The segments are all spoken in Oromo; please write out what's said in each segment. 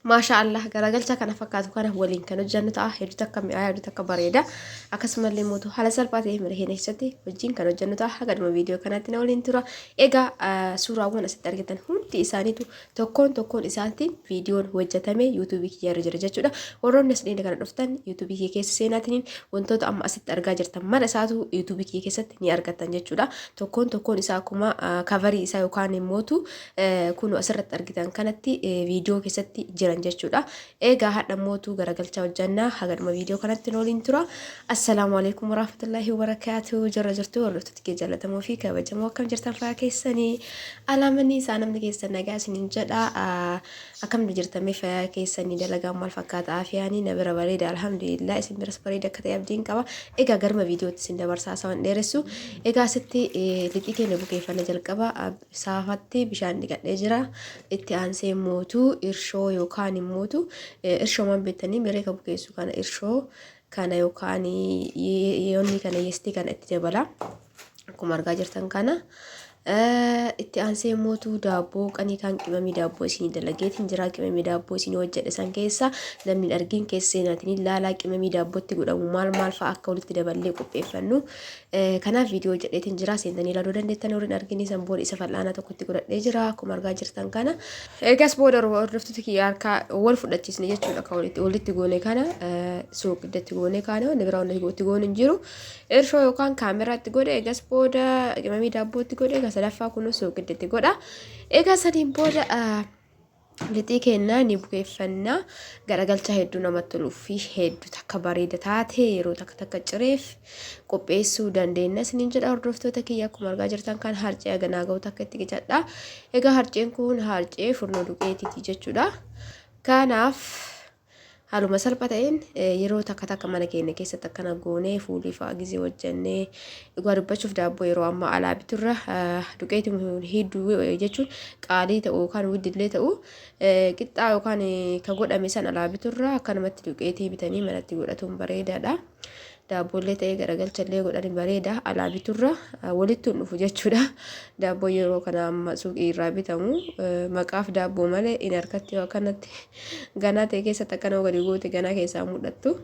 maasha Allah garagalcha kana fakkaatu kana waliin kan hojjannu ta'a hedduu takka mi'aa hedduu takka bareeda akkasumallee mootu haala salphaatee mirhee neessatti wajjin kan hojjannu ta'a hagaduma viidiyoo kanatti na waliin tura egaa suuraawwan asitti argitan hundi isaaniitu tokkoon isaatiin viidiyoon hojjetame yuutuubii kiyyaarra jira jechuudha warroonni as dhiina kana dhuftan yuutuubii kiyya keessa seenaatiin wantoota amma asitti argaa jirtan mara isaatu yuutuubii kiyya keessatti ni argattan jechuudha tokkoon isaa akkuma kavarii isaa yookaan immootu kun asirratti argitan kanatti viidiyoo keessatti jiran jechuudha egaa hadha mootu garagalcha hojjannaa hagaduma viidiyoo kanatti waliin tura assalamu alaykum warahmatullahi wabarakatuh jarra jirtu warrootatti kee jaalatamoo fi kabajamoo akkam jirtan faa keessanii alaamanii isaa namni keessan nagaa isiniin jedha akkam jirtamee faa keessanii dalagaa maal fakkaata afiyaanii na bira bareeda alhamdulillah isin biras bareeda akka ta'e abdiin qaba egaa garma viidiyootti isin dabarsaa sawan dheeressu egaa sitti liqii keenya bukeeffannaa jalqaba saafatti bishaan dhiqadhee jira itti aansee mootu irshoo yookaan immootu irshoo man beektanii miree ka bukeessu kana irshoo kana yookaan yoonni kana yestii kana itti dabala akkuma argaa jirtan kana itti aansee mootu daabboo qanii kan qimamii daabboo isin dalageetiin jira qimamii daabboo isin hojjedhe san keessa namni argin keessa seenaatiin laalaa qimamii daabbootti godhamu maal fa'a akka walitti daballee qopheeffannu kanaaf viidiyoo jedheetiin jira seentanii ilaaluu dandeettan warreen argin san booda isa fal'aana tokkotti godhadhee jira akkuma argaa jirtan kana eegas booda hordoftoota kiyya harkaa wal fudhachiisne jechuudha kan walitti goone kana suuqiddatti goone kana wanni biraa wanni goone hin jiru irshoo yookaan kaameraatti godhe eegas booda qimamii daabbootti godhe sadaffaa kun suuqiddatti godha egaa sadiin booda lixii kennaa ni bukeeffannaa garagalcha hedduu namatti toluu fi hedduu takka bareeda taate yeroo takka cireef qopheessuu dandeenya isiniin jedha hordoftoota kiyya akkuma argaa jirtan kan harcee ganaa ga'u takka itti qicadha egaa harceen kun harcee furnoo duqeetiiti jechuudha kanaaf haaluma salphaa ta'een yeroo takka mana keenya keessatti akkana goonee fuulii fa'aa gizee hojjannee dhugaa dubbachuuf daabboo yeroo amma alaa biturra duqeetii hedduu jechuun qaalii ta'u yookaan widdillee ta'u qixxaa yookaan ka godhame san alaa biturra akkanumatti duqeetii bitanii manatti godhatuun bareedaadha. Daabboollee ta'ee garagalchallee godhanii bareeda alaa biturra walitti dhufu jechuudha. Daabboo yeroo kana amma suuqii irraa bitamu maqaaf daabboo malee in harkatti akkanatti ganaa ta'e keessatti akkana gadi goote ganaa keessaa mul'attu.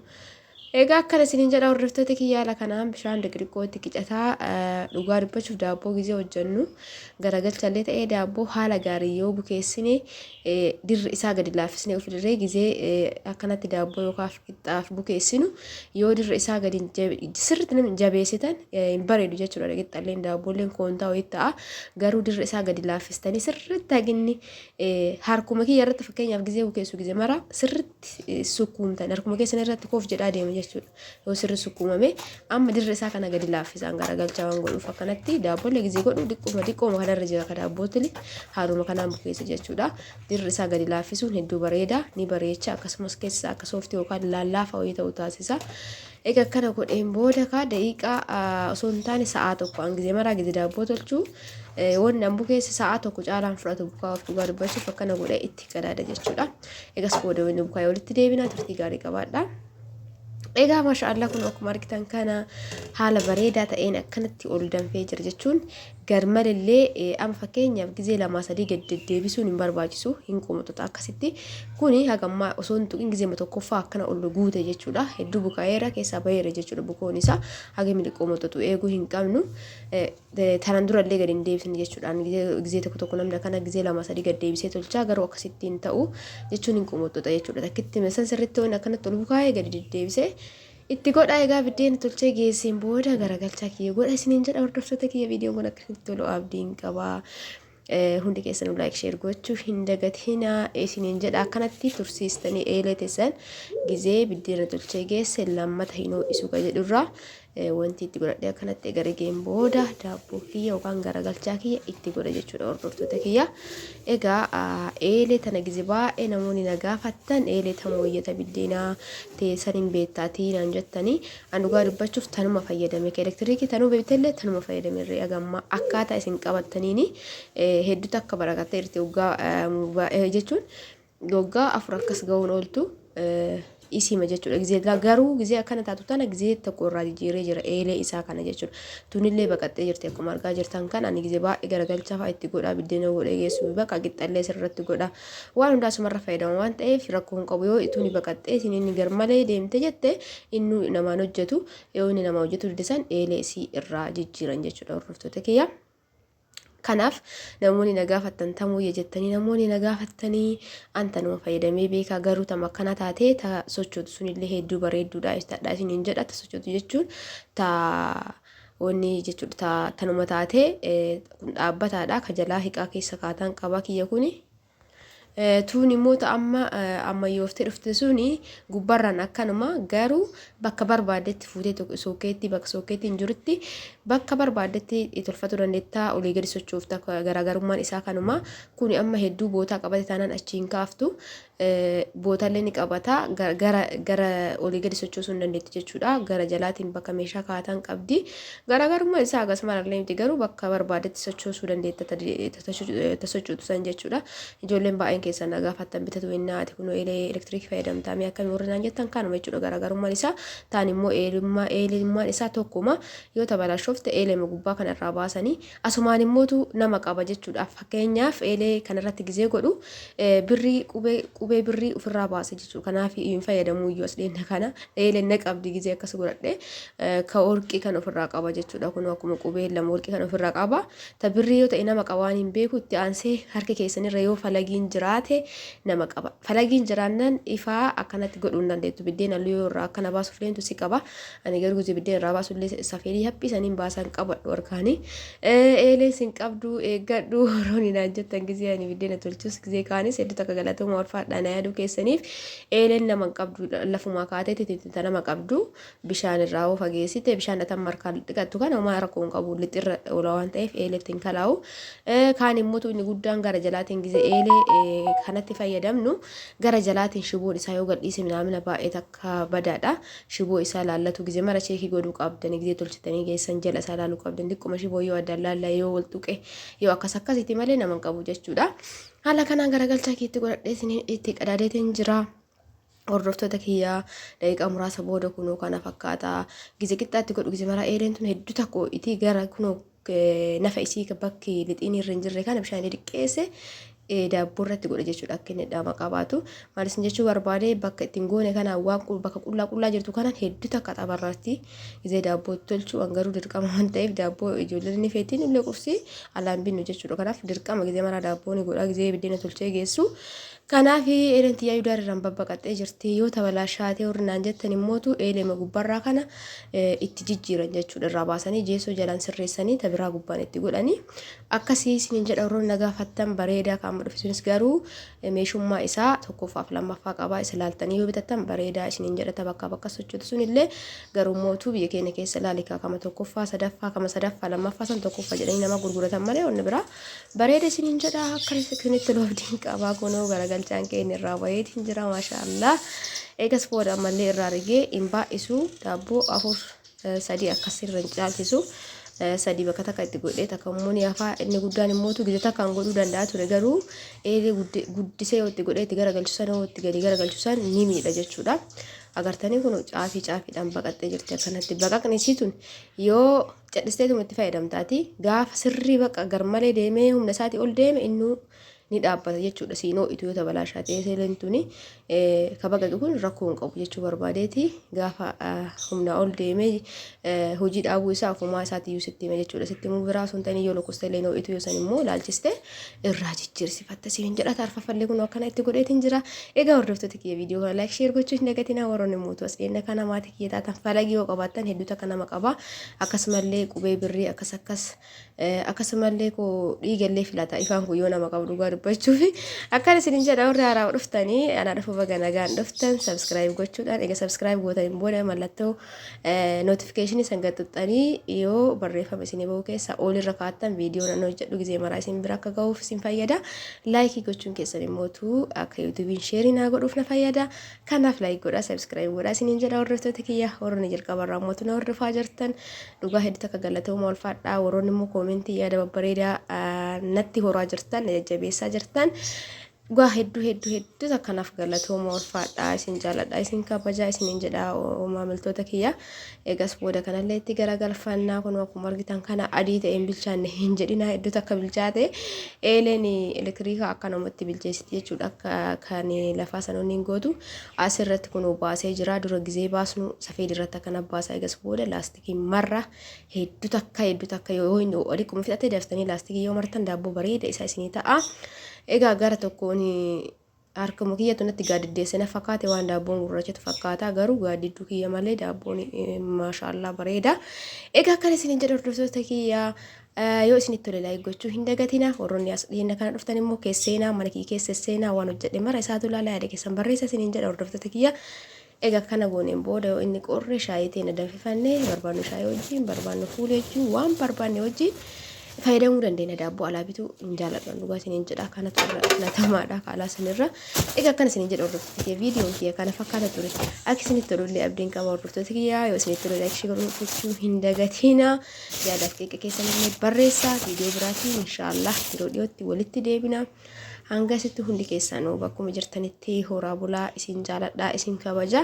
Egaa akkana isiniin jedha hordoftoota kiyya haala kanaan bishaan diqdiqqootti qicataa dhugaa dubbachuuf daabboo gizee hojjennu garagalchallee ta'ee daabboo haala gaarii yoo bukeessine dirri isaa gadi laaffisnee of dirree gizee akkanatti daabboo yookaan qixxaaf bukeessinu yoo dirri isaa gadi sirriitti namni jabeessitan hin bareedu jechuudha qixxalleen daabboolleen koontaa wayii ta'a garuu dirri isaa gadi laaffistanii sirriitti haginni harkuma kiyya irratti fakkeenyaaf gizee bukeessu gizee mara sirriitti sukkuumtan harkuma keessan irratti koof jedhaa deema jechuudha yoo sirri sukkuumame amma dirri isaa kana gadi laaffisaan garagalchaa waan godhuuf akkanatti daabboollee gizee godhu diqqooma kanarra jira ka daabbootti haaluma kanaan bukeessa jechuudha dirri isaa gadi laaffisuun hedduu bareeda ni bareecha akkasumas keessa akka sooftii yookaan laallaafa wayii ta'uu taasisa. Egaa kana godheen booda ka daqiiqaa osoo hin taane sa'aa tokko hangizee maraa gizee daabboo tolchuu wanni an bukeesse sa'aa tokko caalaan fudhatu bukaa of dhugaa dubbachuuf akkana godhee itti qadaada jechuudha. Egas booda wanni bukaa walitti deebinaa turtii gaarii qabaadha. Egaa maashaallah kun akkuma argitan kana haala bareedaa ta'een akkanatti ol danfee jira jechuun garmalillee amma fakkeenyaaf gizee lama sadii gad deddeebisuun hin barbaachisu hin qomotota akkasitti kuni hagammaa osoo hin tuqin gizee tokkoffaa akkana ol guute jechuudha hedduu bukaa'eera keessaa baheera jechuudha bukoon isaa hagami qomototu eeguu hin qabnu tanan durallee gad hin deebisne jechuudhaan gizee tokko namni kana gizee lama sadii gad deebisee tolchaa garuu akkasitti hin ta'u jechuun hin qomotota jechuudha takkitti mesan sirriitti waan akkanatti ol bukaa'ee gad deddeebisee itti godha egaa biddeen tolchee geesseen booda garagalchaa kiyya godha isiniin jedha hordoftoota kiyya viidiyoon kun akkasitti tolu abdiin qaba hundi keessan like share gochuu hin dagatina isiniin jedha akkanatti tursiistanii eelee teessan gizee biddeen tolchee geesse lammata hinoo isuuqa jedhurraa wanti itti godhadhee akkanatti gargeen booda daabboo kiyya yookaan garagalchaa kiyya itti godha jechuudha hordoftoota kiyya egaa eelee tana gizee baay'ee namoonni nagaafattan eelee tamoo wayyata biddeenaa teessan hin beektaatii naan jettanii an dhugaa dubbachuuf tanuma fayyadame elektiriikii tanuu beektellee tanuma fayyadame irree agamma akkaataa isin qabattaniini hedduu takka barakattee irti waggaa jechuun waggaa afur akkas ga'uun ooltu isima jechuudha. Gizee garuu gizee akkana taatu tana gizee tokko irraa jijjiiree jira eelee isaa kana jechuudha. Tunillee baqattee jirti akkuma argaa jirtan kan ani gizee baay'ee garagalchaa fa'aa itti godha biddeena godhee geessu bakka qixxallee sirratti godha waan hundaa sumarra fayyadamu waan ta'eef rakkoo hin qabu yoo tuni baqattee isin inni garmalee deemte jette inni namaan hojjetu yoo inni nama hojjetu didisan eelee isii irraa jijjiiran jechuudha hordoftoota kiyya. Kanaaf namoonni nagaafattan tamuu jettanii namoonni nagaafattanii anta nama fayyadamee beekaa garuu tama akkana taatee ta sochootu sunillee hedduu bareedduudha istadhaa isiniin jedha ta sochootu jechuun ta wanni jechuudha tanuma taatee kun dhaabbataadha ka jalaa hiqaa keessa kaatan qaba kiyya kuni. Tuun immoo ammayyooftee dhufte suni gubbarraan akkanuma garuu bakka barbaadetti fuutee sookeetti bakka sookeetti hin jirutti bakka barbaadetti tolfatu dandeettaa olii gadi sochoofta garaagarummaan isaa kanuma kuni amma hedduu bootaa qabate taanaan achiin kaaftu bootaallee ni qabata gara olii gadi sochoosuu hin dandeetti jechuudha gara jalaatiin bakka meeshaa kaatan qabdi garaagarummaan isaa akkasuma illee miti garuu bakka barbaadetti sochoosuu dandeetta sochootu san jechuudha ijoolleen baay'een keessan nagaafattan bitatu innaati kun elektiriikii fayyadamtaame akkami warreen jettan kanuma jechuudha garaagarummaan isaa taan immoo eelimmaan isaa tokkuma yoo tabalaashofte eelema gubbaa kanarraa baasanii asumaan immootu nama qaba jechuudha fakkeenyaaf eelee kanarratti gizee godhu birrii qubee birrii ofirraa baasa jechuudha kanaaf hin fayyadamuu iyyuu as dheenne kana eeleen na qabdi gizee akkas godhadhe ka warqii kan ofirraa qaba jechuudha kun akkuma qubee lama warqii kan ofirraa qaba ta birrii yoo ta'e nama qabaan hin beeku itti aansee harka keessanirra yoo falagiin jiraate nama qaba falagiin jiraannan ifaa akkanatti godhuu hin dandeettu biddeen halluu irraa akkana baasuuf leentu si qaba ani garuu gizee biddeen irraa baasullee safeedii haphisaniin baasan qabadhu harkaanii eelee sin qabdu eeggadhu rooni naan jettan gizee ani biddeen tolchus gizee kaanis hedduu takka galatuma warfaadhaan yaaduu keessaniif eeleen nama qabdu lafumaa kaateetti nama qabdu bishaan irraa oo fageessite bishaan dhatan markaan dhiqattu kana homaa rakkoo hin qabu lixirra oola waan ta'eef eeleetti hin kalaa'u kaan immoo inni guddaan gara jalaatiin gizee eelee kanatti fayyadamnu gara jalaatiin shiboon isaa yoo gadhiise minaamina baay'ee takka badaadha shiboo isaa laallatu gizee mara cheekii godhuu qabdan gizee tolchitanii geessan jala isaa laaluu qabdan xiqquma shiboo yoo addaan laallaa yoo wal tuqe yoo akkas akkasitti malee nama qabu jechuudha haala kanaan garagalchaa keetti godhadhee itti qadaadeetiin jira. Hordoftoota kiyyaa daqiiqaa muraasa booda kunoo kana fakkaata gizee qixxaatti godhu gizee mara eeleen tun hedduu takko itti gara kunoo nafa isii bakki lixiin irra hin jirre kana bishaan dhiqqeesse daabboo irratti godha jechuudha akka inni dhaama qabaatu maalis jechuu barbaade bakka ittiin goone kana waan bakka qullaa jirtu kana hedduu takka xabarratti gizee daabboo tolchuu garuu dirqama waan ta'eef daabboo ijoolleen ni feetiin illee qursii alaan binnu jechuudha kanaaf dirqama gizee mara daabboo ni godha gizee biddeena tolchee geessu. Kanaaf eeleen tiyyaa yuudaarraan babbaqaxee jirti yoo tabalaashaatee hornaan jettan immootu eelema gubbarraa kana itti jijjiiran jechuudha irraa baasanii jeesoo jalaan sirreessanii tabiraa gubbaan itti godhanii akkasii isiniin jedha warroon nagaafattan bareedaa kan dhufisuunis garuu meeshummaa isaa tokkoffaaf lammaffaa qabaa isa laaltanii yoo bitattan bareedaa isiniin jedha bakka sochootu sunillee garuu mootuu biyya keenya keessa laalikaa kama tokkoffaa sadaffaa lammaffaa san tokkoffaa jedhanii nama gurguratan malee wanni biraa bareeda isiniin jedha akka isinitti loofdiin qabaa kunoo garagalchaan keenya irraa bayeetiin jira maashaallah eegas booda ammallee irraa rigee hin baay'isu daabboo afur sadii akkasirra hin caalchisu sadii bakka takka itti godhee takka immoo ni hafaa inni guddaan immootu gizee takkaan godhuu danda'a ture garuu eelee guddisee yoo itti godhee itti garagalchusan yoo itti gadi garagalchusan ni miidha jechuudha. Agartanii kun caafiidhaan baqattee jirti akkanatti baqaqni isiitun yoo cadhisteetuma itti fayyadamtaati gaafa sirrii baqa garmalee deemee humna isaatii ol deeme innuu ni dhaabbata jechuudha siinoo itoo tabalaashaa ta'ee lentuni kabaqaqi kun rakkoo hin qabu jechuu barbaadeeti gaafa humna ol deemee hojii dhaabuu isaa ofumaa isaatii iyyuu sitti hima jechuudha sitti immoo biraa sun ta'anii yoo lokoste leenoo itoo san immoo laalchiste irraa jijjiirsifatta siin jedha taarfafallee kun akkana itti godheetiin jira egaa hordoftoota kiyya viidiyoo kana laayik sheer gochuun dagatinaa warroonni mootu as dheenne kana maatii kiyya taatan falagii yoo qabaattan hedduu takka nama qaba akkasumallee qubee birrii akkasumallee koo dhiigallee filata ifaan kun yoo nama qabu dhugaa dubbachuuf akkan isin jedha warri haaraa dhuftanii ana dhufu baga nagaan dhuftan subscribe gochuudhaan egaa subscribe gootaniin booda mallattoo notification san gaxxaxanii yoo barreeffama isin bahu keessa olirra kaattan viidiyoo nan hojjedhu gizee maraa isin bira akka ga'uuf isin fayyada like gochuun keessan immootu akka yuutuubiin sheerii naa godhuuf na fayyada kanaaf like godhaa subscribe godhaa isiniin jedha hordoftoota kiyya warroonni jalqabarraa immootu na hordofaa jirtan dhugaa hedduu akka galatoomaa ulfaadhaa warroonni immoo koomentii yaada babbareedaa natti horaa jirtan jajjabeessaa jirtan Gua hedduu akkanaaf galatooma ulfaadhaa isin jaaladha isin kabajaa isiniin jedha maamiltoota kiyya eegas booda kanallee itti garagalfannaa kun akkuma argitan kana adii ta'een bilchaanne hin jedhina hedduu akka bilchaate eeleen elektiriika akkanumatti bilcheessiti jechuudha kan lafaa sanoonni hin gootu asirratti kun baasee jira dura gizee baasnu safeed irratti akkana baasaa eegas booda laastikii marra hedduu akka yoo hin dhiquma fixate daftanii laastikii yoo martan daabboo bareeda isaa isinii ta'a. Egaa gara tokkoon harkuma kiyyatu natti gaadiddeesse na fakkaate waan daabboon gurraachatu fakkaata garuu gaadidduu kiyya malee daabboon maashaallah bareeda. Egaa akkana isiniin jedhu hordoftoota kiyya yoo isinitti tole laayik gochuu hin dagatina warroonni as dhiyeenya kana dhuftan immoo keesseenaa mana kiyya keessa seenaa waan hojjedhe mara isaatu laalaa yaada keessan barreessa isiniin jedha hordoftoota kiyya. Egaa kana gooneen booda yoo inni qorre shaayii teena danfifannee barbaannu shaayii wajjin barbaannu fuula wajjin waan barbaanne wajjin fayyadamuu dandeenya daabboo alaa bituu hin jaaladhan dhugaa isiniin jedha kanatu irra filatamaadha kaalaa isinirra egaa akkana isiniin jedha hordoftoota kiyya viidiyoon kiyya kana fakkaata ture akka isinitti tolullee abdiin qaba hordoftoota kiyya yoo isinitti tole laayik shii gochuu hin dagatina yaadaaf xiqqaa keessanillee barreessaa viidiyoo biraatiin inshaallah yeroo dhiyootti walitti deebina hanga sitti hundi keessanuu bakkuma jirtanitti horaa bulaa isin jaaladha isin kabaja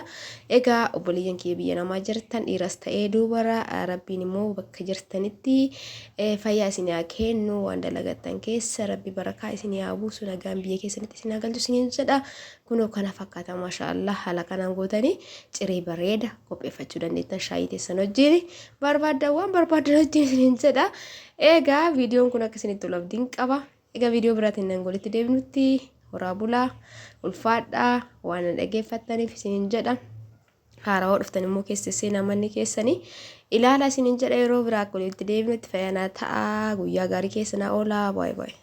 egaa obboleeyyan kiyya biyya namaa jirtan dhiiras ta'ee dubara rabbiin immoo bakka jirtanitti fayyaa isin haa kennu waan dalagattan keessa rabbi barakaa isin haa buusu nagaan biyya keessanitti isin haa galchu isin jedha kunoo kana fakkaata maashaallah haala kanaan gootanii ciree bareeda qopheeffachuu dandeettan shaayii teessan wajjin barbaaddan waan barbaaddan wajjin isin jedha egaa viidiyoon kun akka isinitti tolu abdiin qaba. Egaa viidiyoo biraatiin nan golitti deebinutti horaa bulaa ulfaadhaa waan dhaggeeffattaniif isiniin jedha haarawaa dhuftan immoo keessa seenaa manni keessanii ilaala isiniin jedha yeroo biraa golitti deebinutti fayyanaa ta'a guyyaa gaarii keessa na oolaa baay'ee.